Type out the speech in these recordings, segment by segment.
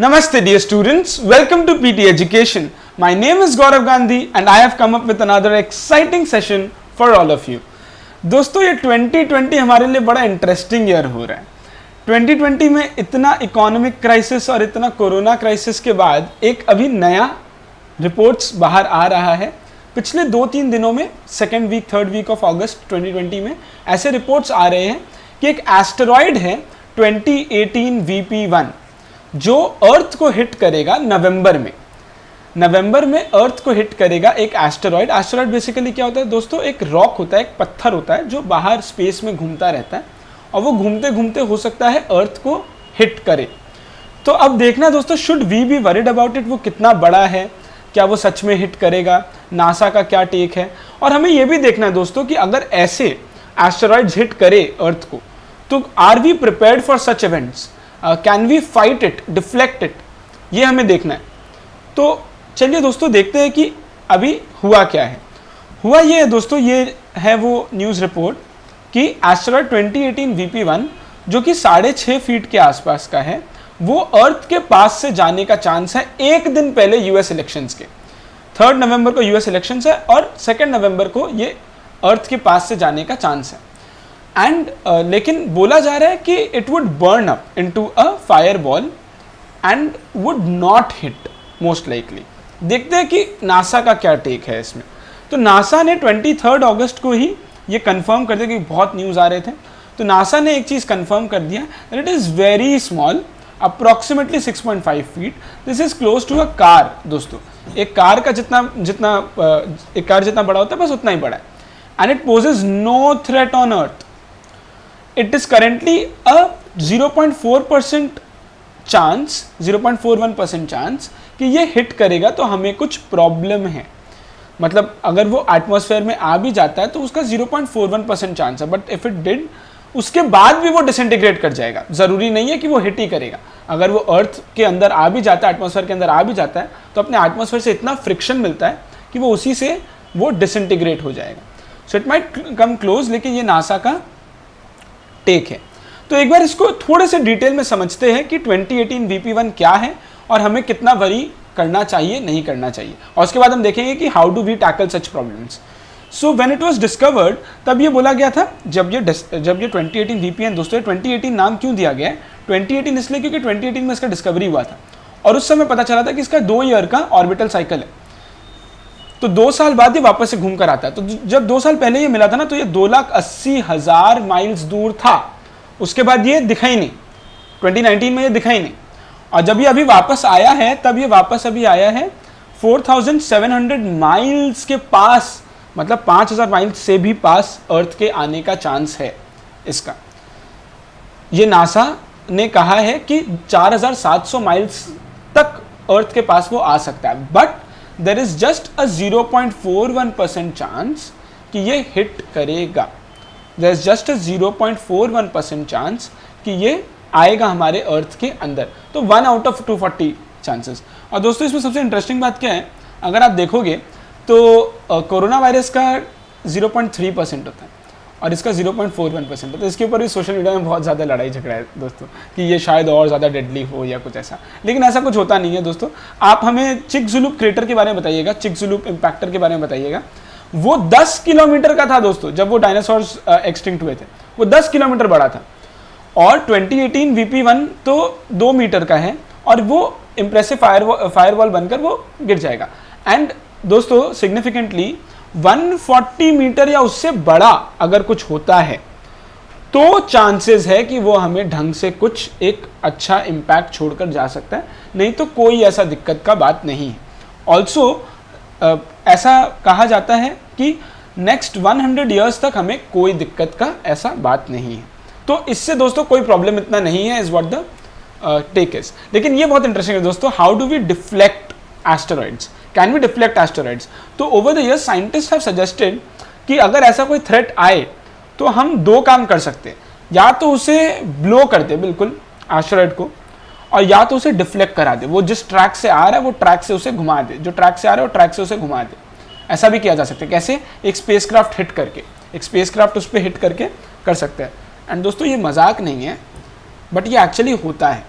Namaste dear students, welcome to PT Education. My name is Gaurav Gandhi and I have come up with another exciting session for all of you. दोस्तों ये 2020 हमारे लिए बड़ा interesting year हो रहा है। 2020 में इतना इकोनॉमिक क्राइसिस और इतना कोरोना क्राइसिस के बाद एक अभी नया रिपोर्ट्स बाहर आ रहा है। पिछले 2-3 दिनों में second week third week of August 2020 में ऐसे रिपोर्ट्स आ रहे हैं कि एक एस्टेरॉयड है 2018 VP1 जो अर्थ को हिट करेगा नवंबर में अर्थ को हिट करेगा एक एस्टेरॉयड बेसिकली क्या होता है दोस्तों, एक रॉक होता है, एक पत्थर होता है जो बाहर स्पेस में घूमता रहता है और वो घूमते घूमते हो सकता है अर्थ को हिट करे। तो अब देखना दोस्तों, should we be worried about it, वो कितना बड़ा है, क्या वो सच में हिट करेगा, नासा का क्या टेक है। और हमें ये भी देखना है दोस्तों कि अगर ऐसे एस्टेरॉयड्स हिट करे अर्थ को तो are we prepared for such events, can we fight it, deflect it, ये हमें देखना है। तो चलिए दोस्तों देखते हैं कि अभी हुआ क्या है। हुआ ये है दोस्तों, ये है वो न्यूज़ रिपोर्ट कि एस्टेरॉयड 2018 VP1 जो कि 6.5 फीट के आसपास का है, वो अर्थ के पास से जाने का चांस है एक दिन पहले यूएस इलेक्शंस के। 3 नवंबर को यूएस इलेक्शंस है और 2 नवंबर को ये अर्थ के पास से जाने का चांस है। एंड लेकिन बोला जा रहा है कि it would burn up into a fire ball and would not hit most likely. देखते हैं कि नासा का क्या टेक है इसमें। तो नासा ने 23 अगस्त को ही ये कंफर्म कर दिया कि बहुत न्यूज़ आ रहे थे, तो नासा ने एक चीज़ कंफर्म कर दिया that it is very small, approximately 6.5 feet. This is close to a car. दोस्तों एक कार का एक कार जितना बड़ा होता है बस उतना ही बड़ा है। And it poses no threat on Earth. It is currently a 0.4% chance, 0.41% chance कि ये हिट करेगा तो हमें कुछ प्रॉब्लम है। मतलब अगर वो एटमॉस्फेयर में आ भी जाता है तो उसका 0.41% चांस है, बट इफ इट डिड उसके बाद भी वो डिसइंटीग्रेट कर जाएगा। ज़रूरी नहीं है कि वो हिट ही करेगा। अगर वो अर्थ के अंदर आ भी जाता है, एटमॉस्फेयर के अंदर आ भी जाता है, तो अपने एटमॉस्फेयर से इतना फ्रिक्शन मिलता है कि वो उसी से वो डिसइंटीग्रेट हो जाएगा। So it might come close, लेकिन ये नासा का टेक है। तो एक बार इसको थोड़े से डिटेल में समझते हैं कि 2018 VP1 क्या है और हमें कितना वरी करना चाहिए, नहीं करना चाहिए, और उसके बाद हम देखेंगे कि how do we tackle such problems. So when it was discovered, तब ये बोला गया था जब ये 2018 VP1 दोस्तों, 2018 नाम क्यों दिया गया है 2018 इसलिए क्योंकि 2018 में इसका डिस्कवरी हुआ था और उस समय पता चला था कि इसका 2 ईयर का ऑर्बिटल साइकिल है। तो 2 साल बाद ये वापस से घूम कर आता है। तो जब 2 साल पहले ये मिला था ना, तो ये 2,80,000 माइल्स दूर था। उसके बाद ये दिखा ही नहीं, 2019 में ये दिखा ही नहीं। और जब ये अभी वापस आया है, तब ये वापस अभी आया है 4,700 माइल्स के पास, मतलब 5,000 माइल्स से भी पास अर्थ के आने का चांस है इसका। ये नासा ने कहा है कि 4,700 माइल्स तक अर्थ के पास वो आ सकता है, but there is just a 0.41% chance कि ये हिट करेगा। There is just a 0.41% chance कि ये आएगा हमारे अर्थ के अंदर। तो 1 आउट ऑफ 240 चांसेस। और दोस्तों इसमें सबसे इंटरेस्टिंग बात क्या है, अगर आप देखोगे तो कोरोना वायरस का 0.3% होता है और इसका 0.41% होता है। इसके ऊपर भी सोशल मीडिया में बहुत ज़्यादा लड़ाई झगड़ा है दोस्तों कि ये शायद और ज़्यादा डेडली हो या कुछ ऐसा, लेकिन ऐसा कुछ होता नहीं है दोस्तों। आप हमें चिकजुलूप क्रेटर के बारे में बताइएगा, चिकजुलूप इम्पैक्टर के बारे में बताइएगा। वो 10 किलोमीटर का था दोस्तों, जब वो डायनासोर्स एक्सटिंक्ट हुए थे, वो 10 किलोमीटर बड़ा था। और 2018 VP1 तो 2 मीटर का है और वो इम्प्रेसिव फायरवॉल बनकर वो गिर जाएगा। एंड दोस्तों सिग्निफिकेंटली 140 मीटर या उससे बड़ा अगर कुछ होता है तो चांसेस है कि वो हमें ढंग से कुछ एक अच्छा इम्पैक्ट छोड़कर जा सकता है, नहीं तो कोई ऐसा दिक्कत का बात नहीं है। ऑल्सो ऐसा कहा जाता है कि नेक्स्ट 100 ईयर्स तक हमें कोई दिक्कत का ऐसा बात नहीं है। तो इससे दोस्तों कोई प्रॉब्लम इतना नहीं है, is what the tech is. लेकिन ये बहुत इंटरेस्टिंग है दोस्तों, how do we deflect asteroids, can we deflect asteroids. तो over the years scientist have suggested कि अगर ऐसा कोई थ्रेट आए तो हम 2 काम कर सकते हैं, या तो उसे ब्लो कर दे बिल्कुल एस्टेरॉइड को, और या तो उसे डिफ्लेक्ट करा दे। वो जिस ट्रैक से आ रहा है वो ट्रैक से उसे घुमा दे, जो ट्रैक से आ रहा है वो ट्रैक से उसे घुमा दे। ऐसा भी किया जा सकता है। कैसे? एक स्पेसक्राफ्ट हिट करके, एक स्पेसक्राफ्ट उस पर हिट करके कर सकते हैं। एंड दोस्तों ये मजाक नहीं है, बट ये एक्चुअली होता है।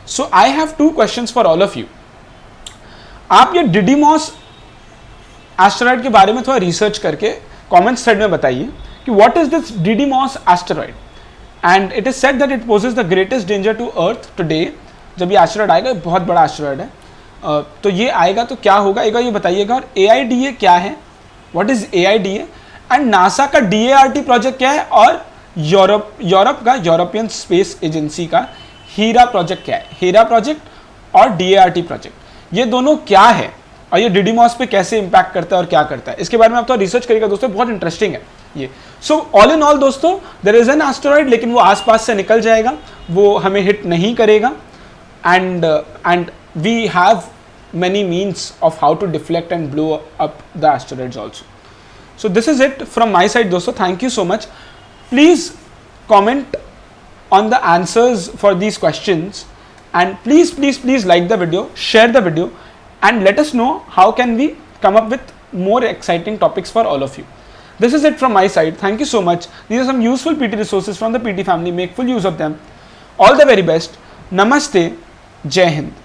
So I have two questions for all of you. आप ये डिडीमॉस एस्टेरॉयड के बारे में थोड़ा रिसर्च करके कमेंट थ्रेड में बताइए कि what is this Didymos asteroid, and it is said that it poses the greatest danger to earth today. जब ये एस्टेरॉयड आएगा, बहुत बड़ा एस्टेरॉयड है, तो ये आएगा तो क्या होगा ये बताइएगा. और AIDA क्या है, what is AIDA, and NASA का DART प्रोजेक्ट क्या है, और यूरोप का यूरोपियन स्पेस एजेंसी का हीरा प्रोजेक्ट क्या है. हीरा प्रोजेक्ट और DART प्रोजेक्ट, ये दोनों क्या है और ये डिडीमॉस पे कैसे इंपैक्ट करता है और क्या करता है, इसके बारे में आप तो रिसर्च करिएगा दोस्तों, बहुत इंटरेस्टिंग है ये. सो ऑल इन ऑल दोस्तों, देयर इज एन एस्टेरॉयड, लेकिन वो आसपास से निकल जाएगा, वो हमें हिट नहीं करेगा. And we have many means of how to deflect and blow up the asteroids also. So this is it from my side दोस्तों. Thank you so much. Please comment on the answers for these questions, and please like the video, share the video, and let us know how can we come up with more exciting topics for all of you. This is it from my side. Thank you so much. These are some useful PT resources from the PT family. Make full use of them. All the very best. Namaste. Jai Hind.